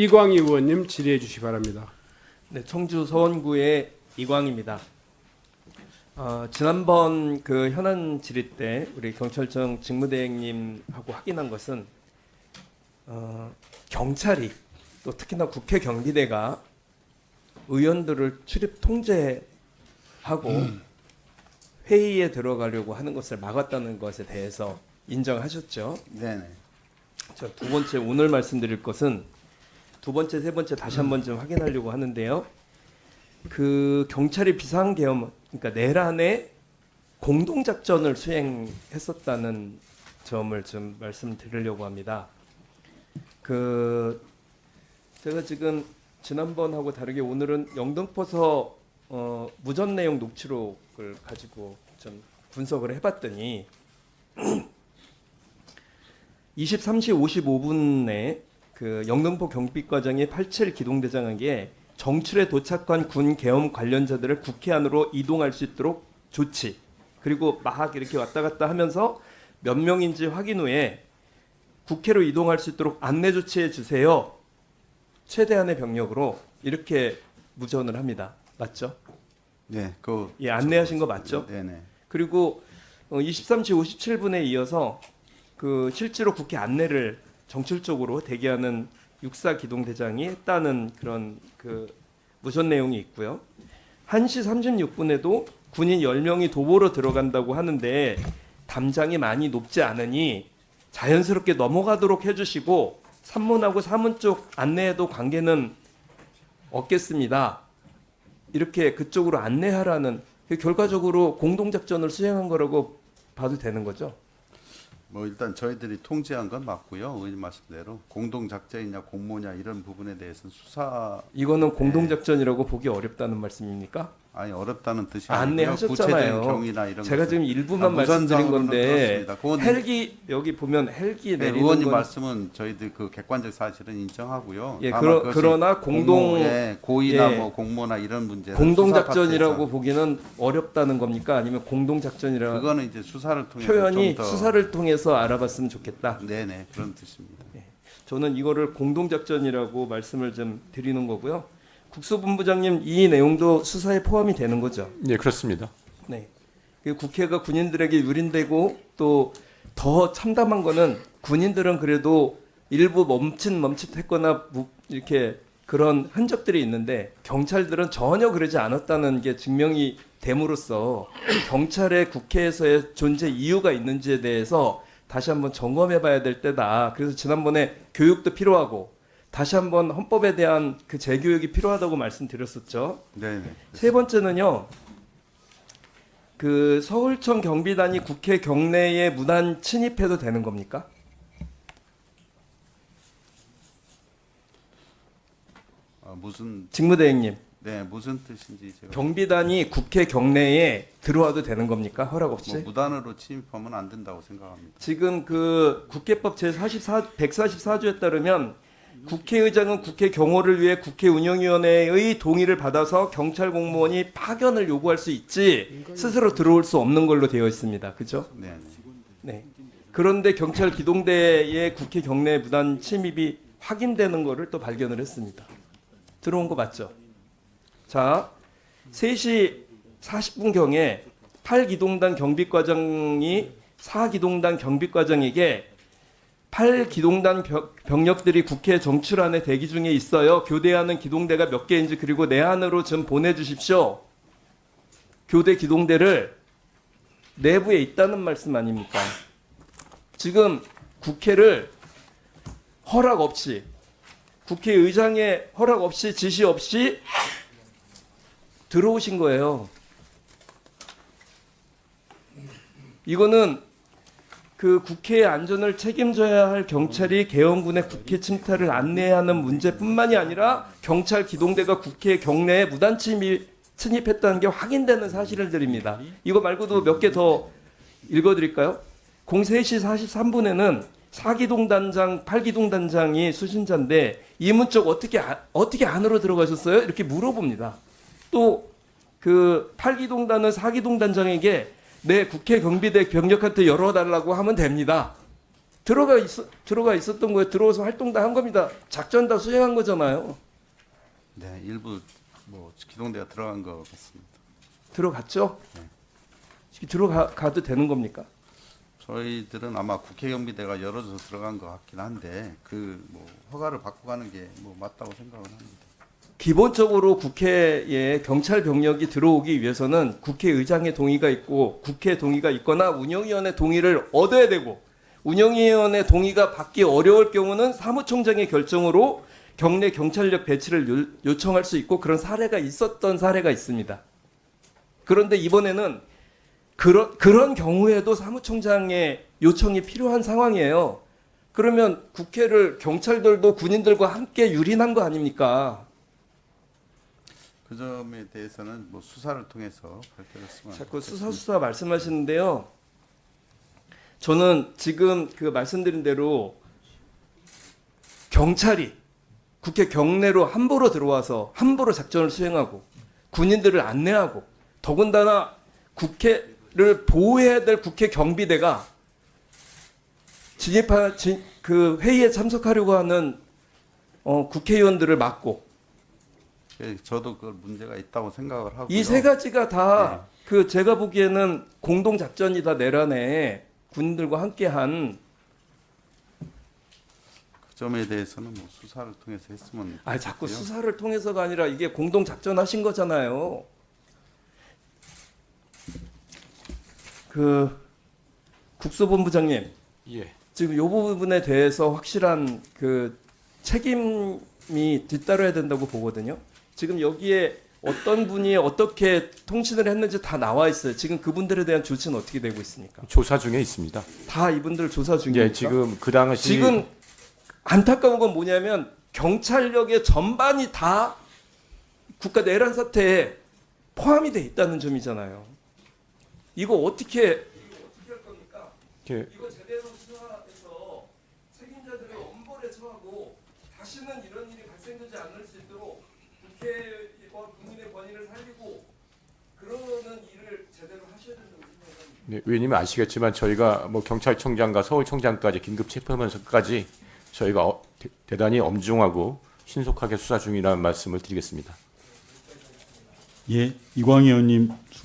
이광희 의원님 질의해 주시기 바랍니다. 네, 청주 서원구의 이광입니다. 지난번 그 현안 질의 때 우리 경찰청 직무대행님하고 확인한 것은 경찰이 또 특히나 국회 경비대가 의원들을 출입 통제하고 회의에 들어가려고 하는 것을 막았다는 것에 대해서 인정하셨죠? 네네. 자, 두 번째 오늘 말씀드릴 것은 두 번째, 세 번째 다시 한번 좀 확인하려고 하는데요. 그 경찰이 비상계엄, 그러니까 내란의 공동작전을 수행했었다는 점을 좀 말씀드리려고 합니다. 그 제가 지금 지난번하고 다르게 오늘은 영등포서 무전 내용 녹취록을 가지고 좀 분석을 해봤더니 23시 55분에 그 영등포 경비과장이 87 기동대장에게 정출에 도착한 군 계엄 관련자들을 국회 안으로 이동할 수 있도록 조치, 그리고 막 이렇게 왔다 갔다 하면서 몇 명인지 확인 후에 국회로 이동할 수 있도록 안내 조치해 주세요. 최대한의 병력으로 이렇게 무전을 합니다. 맞죠? 네, 예, 안내하신 거 맞죠? 네네. 그리고 23시 57분에 이어서 그 실제로 국회 안내를 정출적으로 대기하는 육사 기동대장이 했다는 그런 그 무전 내용이 있고요. 1시 36분에도 군인 10명이 도보로 들어간다고 하는데 담장이 많이 높지 않으니 자연스럽게 넘어가도록 해주시고 산문하고 사문 쪽 안내에도 관계는 없겠습니다. 이렇게 그쪽으로 안내하라는, 결과적으로 공동작전을 수행한 거라고 봐도 되는 거죠? 뭐 일단 저희들이 통제한 건 맞고요. 의원님 말씀대로 공동작전이냐 공모냐 이런 부분에 대해서는 수사. 이거는 공동작전이라고 보기 어렵다는 말씀입니까? 아니 어렵다는 뜻이 아니고요. 안내하셨잖아요. 구체적인 경위나 이런 제가 것은 지금 일부만 말씀드린 무선상으로는 건데 그렇습니다. 그건 헬기 여기 보면 헬기 네, 내리는 의원님 건 말씀은 저희들 그 객관적 사실은 인정하고요. 예, 다만 그것이 그러나 공동 고의나 예, 뭐 공모나 이런 문제는 공동작전이라고 수사 파트에서 보기는 어렵다는 겁니까? 아니면 공동작전이라 그거는 이제 수사를 통해서 표현이 좀 더, 수사를 통해서 알아봤으면 좋겠다. 네네 그런 뜻입니다. 저는 이거를 공동작전이라고 말씀을 좀 드리는 거고요. 국수본부장님, 이 내용도 수사에 포함이 되는 거죠? 네, 그렇습니다. 네. 그 국회가 군인들에게 유린되고 또 더 참담한 거는 군인들은 그래도 일부 멈칫했거나 이렇게 그런 흔적들이 있는데 경찰들은 전혀 그러지 않았다는 게 증명이 됨으로써 경찰의 국회에서의 존재 이유가 있는지에 대해서 다시 한번 점검해 봐야 될 때다. 그래서 지난번에 교육도 필요하고 다시 한번 헌법에 대한 그 재교육이 필요하다고 말씀드렸었죠. 네네. 세 번째는요. 그 서울청 경비단이 국회 경내에 무단 침입해도 되는 겁니까? 무슨 직무대행님, 네 무슨 뜻인지 제가 경비단이 국회 경내에 들어와도 되는 겁니까? 허락 없이? 뭐 무단으로 침입하면 안 된다고 생각합니다. 지금 그 국회법 제44 144조에 따르면 국회의장은 국회 경호를 위해 국회 운영위원회의 동의를 받아서 경찰 공무원이 파견을 요구할 수 있지 스스로 들어올 수 없는 걸로 되어 있습니다. 그죠? 네네. 네. 그런데 경찰 기동대의 국회 경내 무단 침입이 확인되는 거를 또 발견을 했습니다. 들어온 거 맞죠? 자, 3시 40분경에 8기동단 경비과장이 4기동단 경비과장에게 8기동단 병력들이 국회 정출안에 대기 중에 있어요. 교대하는 기동대가 몇 개인지 그리고 내안으로 좀 보내주십시오. 교대 기동대를 내부에 있다는 말씀 아닙니까? 지금 국회를 허락 없이, 국회의장의 허락 없이, 지시 없이 들어오신 거예요. 이거는 그 국회의 안전을 책임져야 할 경찰이 계엄군의 국회 침탈을 안내하는 문제뿐만이 아니라 경찰 기동대가 국회 경내에 무단 침입했다는 게 확인되는 사실을 드립니다. 이거 말고도 몇 개 더 읽어드릴까요? 03시 43분에는 4기동단장, 8기동단장이 수신자인데 이문적 어떻게 안으로 들어가셨어요? 이렇게 물어봅니다. 또 그 8기동단은 4기동단장에게 네, 국회 경비대 병력한테 열어달라고 하면 됩니다. 들어가 있었던 거예요. 들어와서 활동 다 한 겁니다. 작전 다 수행한 거잖아요. 네, 일부 뭐 기동대가 들어간 것 같습니다. 들어갔죠? 들어가도 되는 겁니까? 저희들은 아마 국회 경비대가 열어줘서 들어간 것 같긴 한데 그 뭐 허가를 받고 가는 게 뭐 맞다고 생각을 합니다. 기본적으로 국회에 경찰 병력이 들어오기 위해서는 국회의장의 동의가 있고 국회 동의가 있거나 운영위원회 동의를 얻어야 되고 운영위원회 동의가 받기 어려울 경우는 사무총장의 결정으로 경내 경찰력 배치를 요청할 수 있고 그런 사례가 있었던 사례가 있습니다. 그런데 이번에는 그런 경우에도 사무총장의 요청이 필요한 상황이에요. 그러면 국회를 경찰들도 군인들과 함께 유린한 거 아닙니까? 그 점에 대해서는 뭐 수사를 통해서 밝혀졌으면 자꾸 수사 말씀하시는데요. 저는 지금 그 말씀드린 대로 경찰이 국회 경내로 함부로 들어와서 함부로 작전을 수행하고 군인들을 안내하고 더군다나 국회를 보호해야 될 국회 경비대가 그 회의에 참석하려고 하는 국회의원들을 막고 예, 저도 그 문제가 있다고 생각을 하고요. 이 세 가지가 다 그 제가 보기에는 공동 작전이다 내란에 군인들과 함께한 그 점에 대해서는 뭐 수사를 통해서 했으면 자꾸 좋겠고요. 수사를 통해서가 아니라 이게 공동 작전하신 거잖아요. 그 국수본부장님 예. 지금 이 부분에 대해서 확실한 그 책임이 뒤따라야 된다고 보거든요. 지금 여기에 어떤 분이 어떻게 통신을 했는지 다 나와 있어요. 지금 그분들에 대한 조치는 어떻게 되고 있습니까? 조사 중에 있습니다. 다 이분들 조사 중입니까? 예, 지금 그 당시 지금 안타까운 건 뭐냐면 경찰력의 전반이 다 국가 내란 사태에 포함이 돼 있다는 점이잖아요. 이거 어떻게 할 겁니까? 예, 이거 제대로 수사해서 책임자들을 엄벌에 처하고 다시는 이런 일이 발생되지 않을 수 있도록 국회와 국민의 권위를 살리고 그러는 일을 제대로 하셔야 된다고 생각합니다. 네, 의원님은 아시겠지만 저희가 뭐 경찰청장과 서울청장까지 긴급 체포하면서까지 저희가 대단히 엄중하고 신속하게 수사 중이라는 말씀을 드리겠습니다. 예, 이광희 의원님